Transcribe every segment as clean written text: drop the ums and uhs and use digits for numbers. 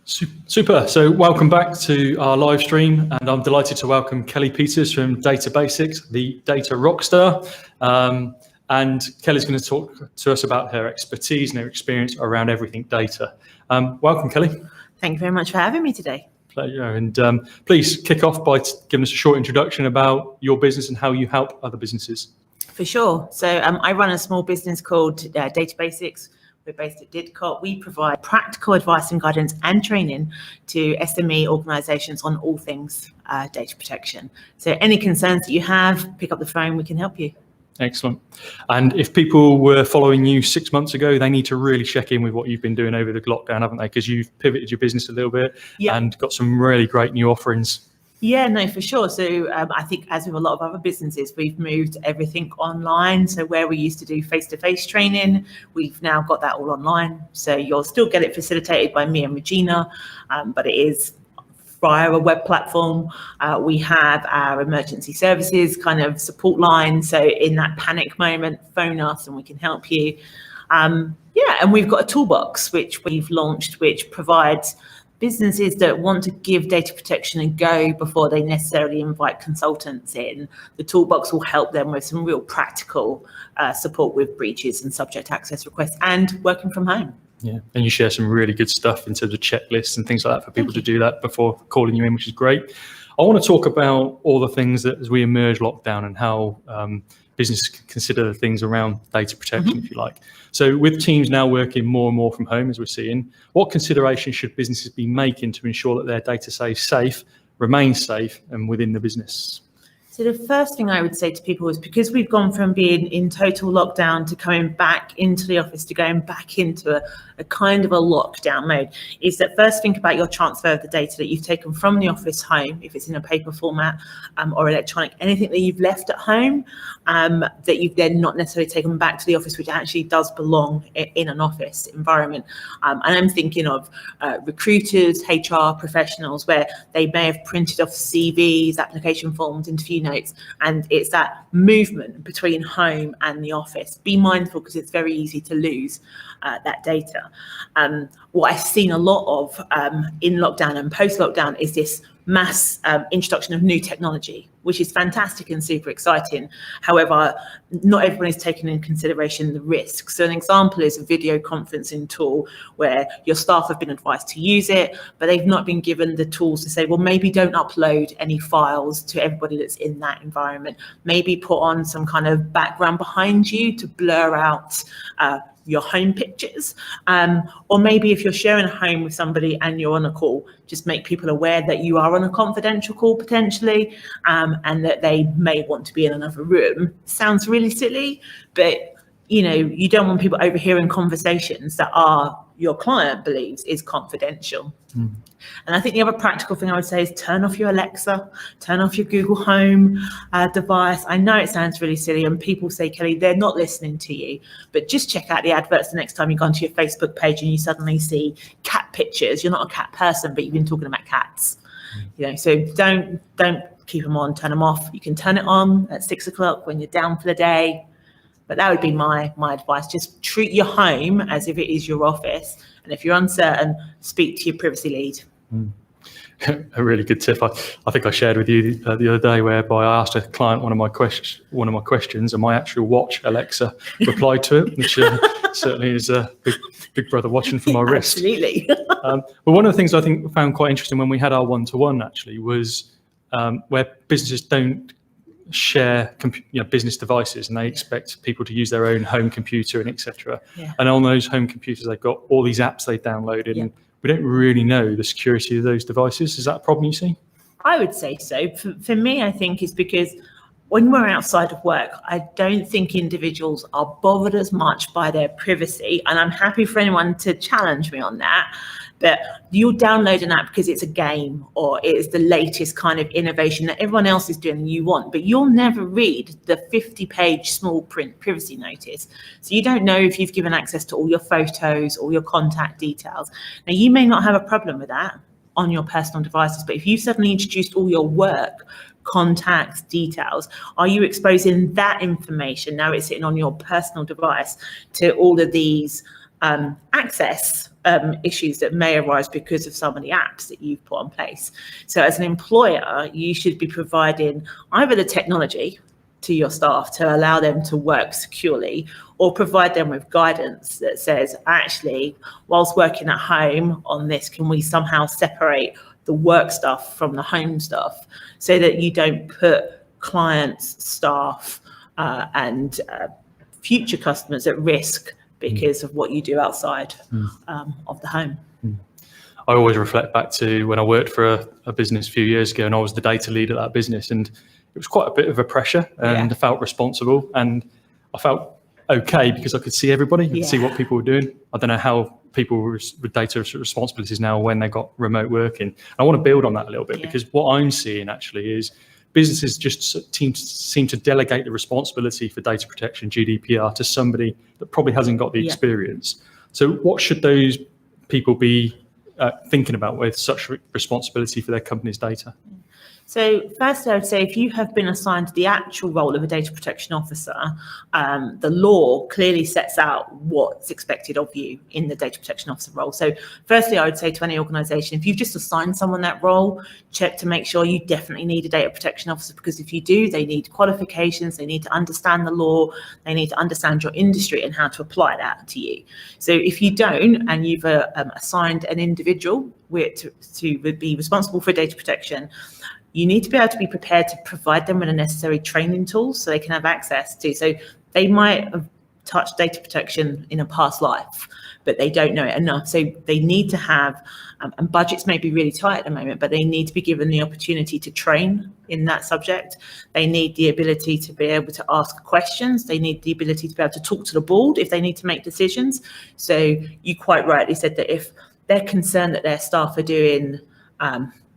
Super. So welcome back to our live stream, and I'm delighted to welcome Kellie Peters from Databasix, the Data Rockstar. And Kellie's going to talk to us about her expertise and her experience around everything data. Welcome, Kellie. Thank you very much for having me today. Pleasure. And please kick off by giving us a short introduction about your business and how you help other businesses. For sure. So I run a small business called Databasix. We're based at Didcot. We provide practical advice and guidance and training to SME organisations on all things data protection. So any concerns that you have, pick up the phone, we can help you. Excellent. And if people were following you 6 months ago, they need to really check in with what you've been doing over the lockdown, haven't they? Because you've pivoted your business a little bit and got some really great new offerings. Yeah, no, for sure. So I think as with a lot of other businesses, we've moved everything online. So where we used to do face-to-face training, we've now got that all online. So you'll still get it facilitated by me and Regina, but it is via a web platform. We have our emergency services kind of support line. So in that panic moment, phone us and we can help you. And we've got a toolbox which we've launched, which provides businesses that want to give data protection a go before they necessarily invite consultants in. The toolbox will help them with some real practical support with breaches and subject access requests and working from home. Yeah, and you share some really good stuff in terms of checklists and things like that for people to do that before calling you in, which is great. I want to talk about all the things that as we emerge lockdown and how business can consider the things around data protection, if you like. So with teams now working more and more from home, as we're seeing, what considerations should businesses be making to ensure that their data stays safe, remains safe and within the business? So the first thing I would say to people is, because we've gone from being in total lockdown to coming back into the office to going back into a kind of a lockdown mode, is that first think about your transfer of the data that you've taken from the office home, if it's in a paper format or electronic, anything that you've left at home that you've then not necessarily taken back to the office, which actually does belong in an office environment. And I'm thinking of recruiters, HR professionals, where they may have printed off CVs, application forms, interview notes, and it's that movement between home and the office. Be mindful, because it's very easy to lose that data. What I've seen a lot of in lockdown and post-lockdown is this mass introduction of new technology, which is fantastic and super exciting. However, not everyone is taking into consideration the risks. So an example is a video conferencing tool where your staff have been advised to use it, but they've not been given the tools to say, well, maybe don't upload any files to everybody that's in that environment. Maybe put on some kind of background behind you to blur out your home pictures, or maybe if you're sharing a home with somebody and you're on a call, just make people aware that you are on a confidential call potentially, and that they may want to be in another room. Sounds really silly, but you don't want people overhearing conversations that your client believes is confidential. And I think the other practical thing I would say is turn off your Alexa, turn off your Google Home device. I know it sounds really silly and people say, Kellie, they're not listening to you, but just check out the adverts the next time you go onto your Facebook page and you suddenly see cat pictures. You're not a cat person, but you've been talking about cats. So don't keep them on, turn them off. You can turn it on at 6 o'clock when you're down for the day. But that would be my advice. Just treat your home as if it is your office. And if you're uncertain, speak to your privacy lead. A really good tip. I think I shared with you the other day, whereby I asked a client one of my questions, and my actual watch, Alexa, replied to it, which certainly is a big brother watching from my wrist. Absolutely. But one of the things I think we found quite interesting when we had our one-to-one actually was where businesses don't share business devices, and they expect people to use their own home computer and etc. And on those home computers, they've got all these apps they've downloaded, and we don't really know the security of those devices. Is that a problem you see? I would say so. For me, I think it's because when we're outside of work, I don't think individuals are bothered as much by their privacy, and I'm happy for anyone to challenge me on that. But you'll download an app because it's a game or it's the latest kind of innovation that everyone else is doing and you want, but you'll never read the 50-page small print privacy notice. So you don't know if you've given access to all your photos, all your contact details. Now, you may not have a problem with that on your personal devices, but if you suddenly introduced all your work, contacts, details, are you exposing that information, now it's sitting on your personal device, to all of these access issues that may arise because of some of the apps that you've put in place. So as an employer, you should be providing either the technology to your staff to allow them to work securely, or provide them with guidance that says, actually, whilst working at home on this, can we somehow separate the work stuff from the home stuff so that you don't put clients, staff, and future customers at risk because of what you do outside of the home. I always reflect back to when I worked for a business a few years ago, and I was the data lead at that business, and it was quite a bit of a pressure, and I felt responsible, and I felt okay because I could see everybody, and see what people were doing. I don't know how people with data responsibilities now when they got remote working. I want to build on that a little bit because what I'm seeing actually is businesses just seem to delegate the responsibility for data protection, GDPR, to somebody that probably hasn't got the experience. So what should those people be thinking about with such responsibility for their company's data? So firstly, I would say if you have been assigned the actual role of a data protection officer, the law clearly sets out what's expected of you in the data protection officer role. So firstly, I would say to any organisation, if you've just assigned someone that role, check to make sure you definitely need a data protection officer, because if you do, they need qualifications, they need to understand the law, they need to understand your industry and how to apply that to you. So if you don't, and you've assigned an individual to be responsible for data protection, you need to be able to be prepared to provide them with the necessary training tools so they can have access to. So they might have touched data protection in a past life, but they don't know it enough. So they need to have, and budgets may be really tight at the moment, but they need to be given the opportunity to train in that subject. They need the ability to be able to ask questions. They need the ability to be able to talk to the board if they need to make decisions. So you quite rightly said that if they're concerned that their staff are doing,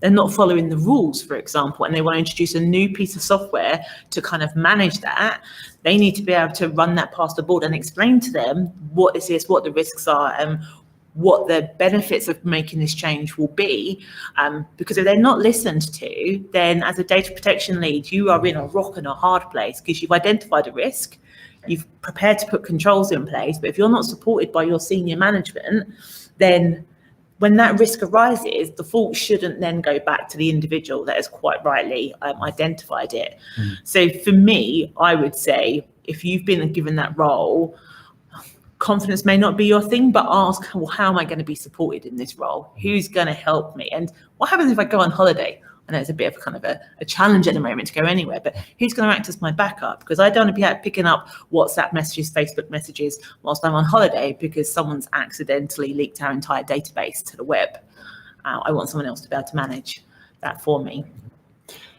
they're not following the rules, for example, and they want to introduce a new piece of software to kind of manage that, they need to be able to run that past the board and explain to them what this is, what the risks are, and what the benefits of making this change will be. Because if they're not listened to, then as a data protection lead, you are in a rock and a hard place, because you've identified a risk, you've prepared to put controls in place, but if you're not supported by your senior management, then when that risk arises, the fault shouldn't then go back to the individual that has quite rightly identified it. So for me, I would say if you've been given that role, confidence may not be your thing, but ask, well, how am I going to be supported in this role? Who's going to help me? And what happens if I go on holiday? I know it's a bit of kind of a challenge at the moment to go anywhere, but who's going to act as my backup? Because I don't want to be out picking up WhatsApp messages, Facebook messages whilst I'm on holiday because someone's accidentally leaked our entire database to the web. I want someone else to be able to manage that for me.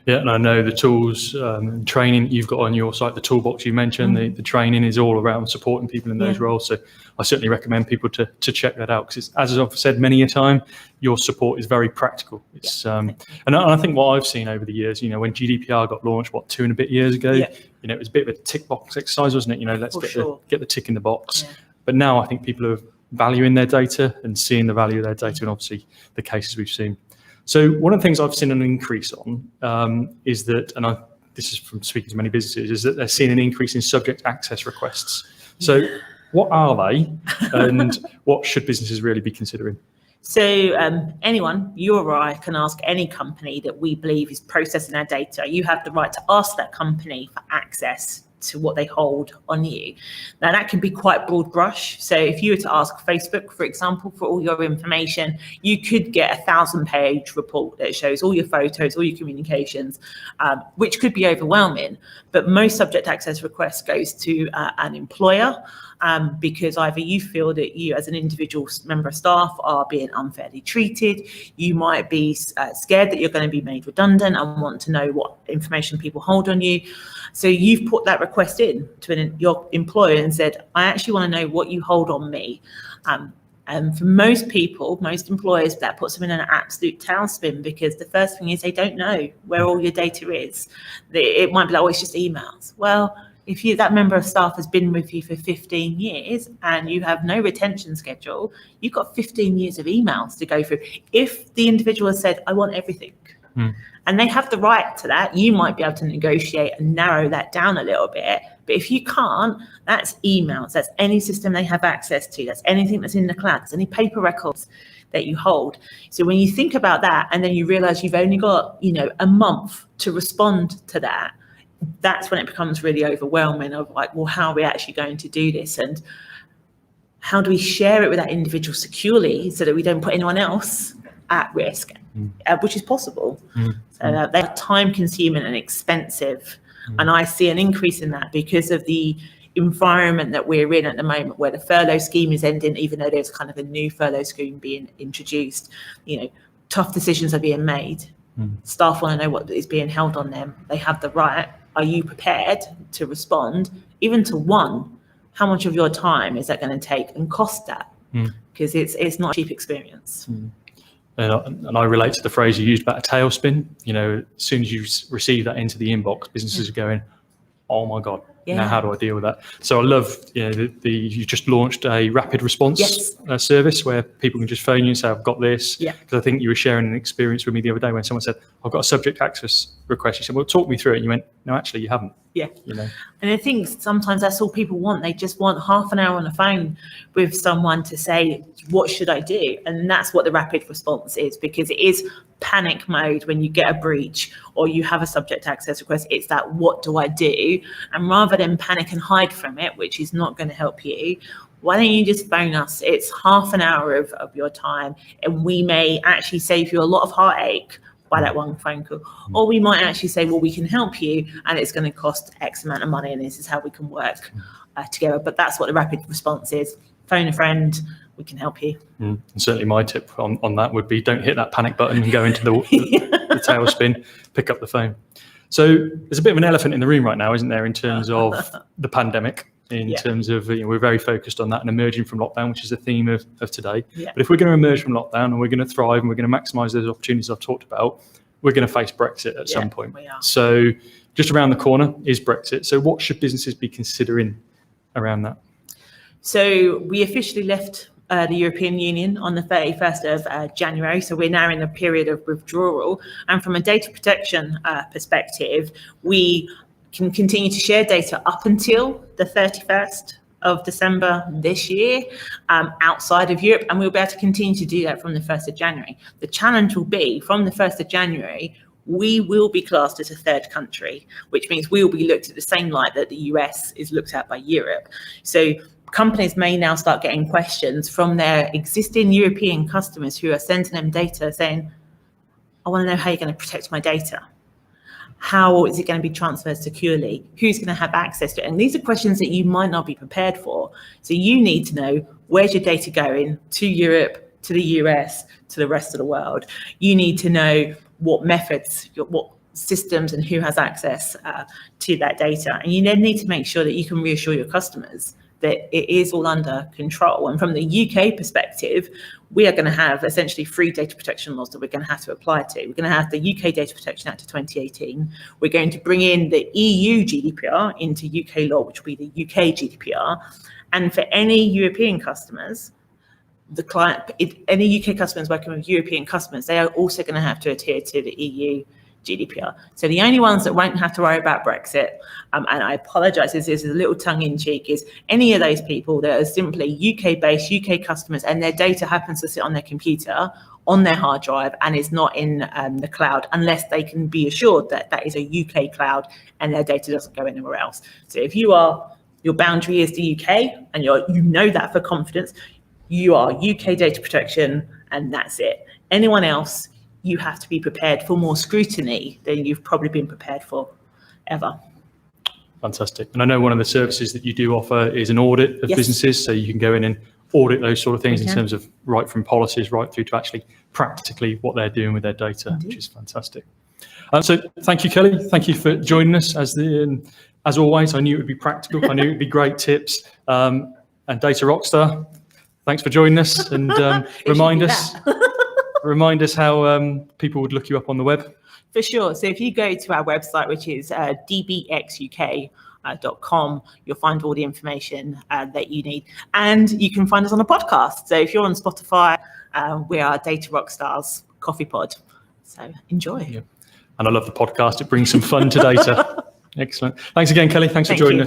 Yeah, and I know the tools and training you've got on your site, the toolbox you mentioned, the training is all around supporting people in those roles. So I certainly recommend people to check that out, because as I've said many a time, your support is very practical. It's and I think what I've seen over the years, when GDPR got launched, 2 and a bit years ago, it was a bit of a tick box exercise, wasn't it? Let's get the tick in the box. But now I think people are valuing their data and seeing the value of their data, and obviously the cases we've seen. So one of the things I've seen an increase on is that, and this is from speaking to many businesses, is that they're seeing an increase in subject access requests. So what are they, and what should businesses really be considering? So anyone, you or I, can ask any company that we believe is processing our data. You have the right to ask that company for access to what they hold on you. Now that can be quite broad brush. So if you were to ask Facebook, for example, for all your information, you could get a 1,000-page report that shows all your photos, all your communications, which could be overwhelming. But most subject access requests goes to an employer, because either you feel that you as an individual member of staff are being unfairly treated, you might be scared that you're going to be made redundant and want to know what information people hold on you. So you've put that request in to your employer and said, I actually want to know what you hold on me. And for most people, most employers, that puts them in an absolute tailspin, because the first thing is they don't know where all your data is. It might be like, oh, it's just emails. Well, if that member of staff has been with you for 15 years and you have no retention schedule, you've got 15 years of emails to go through. If the individual has said, I want everything, and they have the right to that, you might be able to negotiate and narrow that down a little bit But if you can't, that's emails, that's any system they have access to, that's anything that's in the cloud, that's any paper records that you hold. So when you think about that, and then you realize you've only got, a month to respond to that, that's when it becomes really overwhelming of like, well, how are we actually going to do this? And how do we share it with that individual securely so that we don't put anyone else at risk, which is possible. So they're time consuming and expensive. And I see an increase in that because of the environment that we're in at the moment, where the furlough scheme is ending, even though there's kind of a new furlough scheme being introduced. Tough decisions are being made. Staff want to know what is being held on them. They have the right. Are you prepared to respond, even to one? How much of your time is that going to take and cost that? Because it's not a cheap experience. And I relate to the phrase you used about a tailspin. As soon as you receive that into the inbox, businesses are going, oh my God, now how do I deal with that? So I love, you just launched a rapid response service where people can just phone you and say, I've got this. Because I think you were sharing an experience with me the other day when someone said, I've got a subject access request. You said, well, talk me through it. And you went, no, actually, you haven't. And I think sometimes that's all people want. They just want half an hour on the phone with someone to say, what should I do? And that's what the rapid response is, because it is panic mode when you get a breach or you have a subject access request. It's that, what do I do? And rather than panic and hide from it, which is not going to help you, why don't you just phone us? It's half an hour of your time, and we may actually save you a lot of heartache by that one phone call. Or we might actually say, well, we can help you and it's going to cost X amount of money and this is how we can work together. But that's what the rapid response is. Phone a friend, we can help you. And certainly my tip on that would be, don't hit that panic button and go into the tailspin, pick up the phone. So there's a bit of an elephant in the room right now, isn't there, in terms of the pandemic, in terms of, we're very focused on that and emerging from lockdown, which is the theme of today. But if we're going to emerge from lockdown and we're going to thrive and we're going to maximise those opportunities I've talked about, we're going to face Brexit at some point. So just around the corner is Brexit. So what should businesses be considering around that? So we officially left the European Union on the 31st of January. So we're now in a period of withdrawal. And from a data protection perspective, we can continue to share data up until the 31st of December this year outside of Europe, and we'll be able to continue to do that from the 1st of January. The challenge will be, from the 1st of January, we will be classed as a third country, which means we will be looked at the same light that the US is looked at by Europe. So companies may now start getting questions from their existing European customers who are sending them data saying, I want to know how you're going to protect my data. How is it going to be transferred securely? Who's going to have access to it? And these are questions that you might not be prepared for. So you need to know, where's your data going to Europe, to the US, to the rest of the world? You need to know what methods, what systems and who has access to that data. And you then need to make sure that you can reassure your customers that it is all under control. And from the UK perspective, we are going to have essentially 3 data protection laws that we're going to have to apply to. We're going to have the UK Data Protection Act of 2018. We're going to bring in the EU GDPR into UK law, which will be the UK GDPR. And for any European customers, any UK customers working with European customers, they are also going to have to adhere to the EU GDPR. So the only ones that won't have to worry about Brexit, and I apologise, this is a little tongue-in-cheek, is any of those people that are simply UK-based, UK customers, and their data happens to sit on their computer, on their hard drive, and is not in the cloud, unless they can be assured that that is a UK cloud and their data doesn't go anywhere else. So if your boundary is the UK, and you know that for confidence, you are UK data protection, and that's it. Anyone else, you have to be prepared for more scrutiny than you've probably been prepared for ever. Fantastic. And I know one of the services that you do offer is an audit of businesses, so you can go in and audit those sort of things in terms of right from policies right through to actually practically what they're doing with their data, which is fantastic. So thank you, Kelly. Thank you for joining us. As always, I knew it would be practical. I knew it would be great tips. And Data Rockstar, thanks for joining us, and remind us how people would look you up on the web. For sure. So if you go to our website, which is dbxuk.com, you'll find all the information that you need. And you can find us on a podcast. So if you're on Spotify, we are Data Rockstars Coffee Pod. So enjoy. Yeah. And I love the podcast. It brings some fun to data. Excellent. Thanks again, Kelly. Thanks for joining us.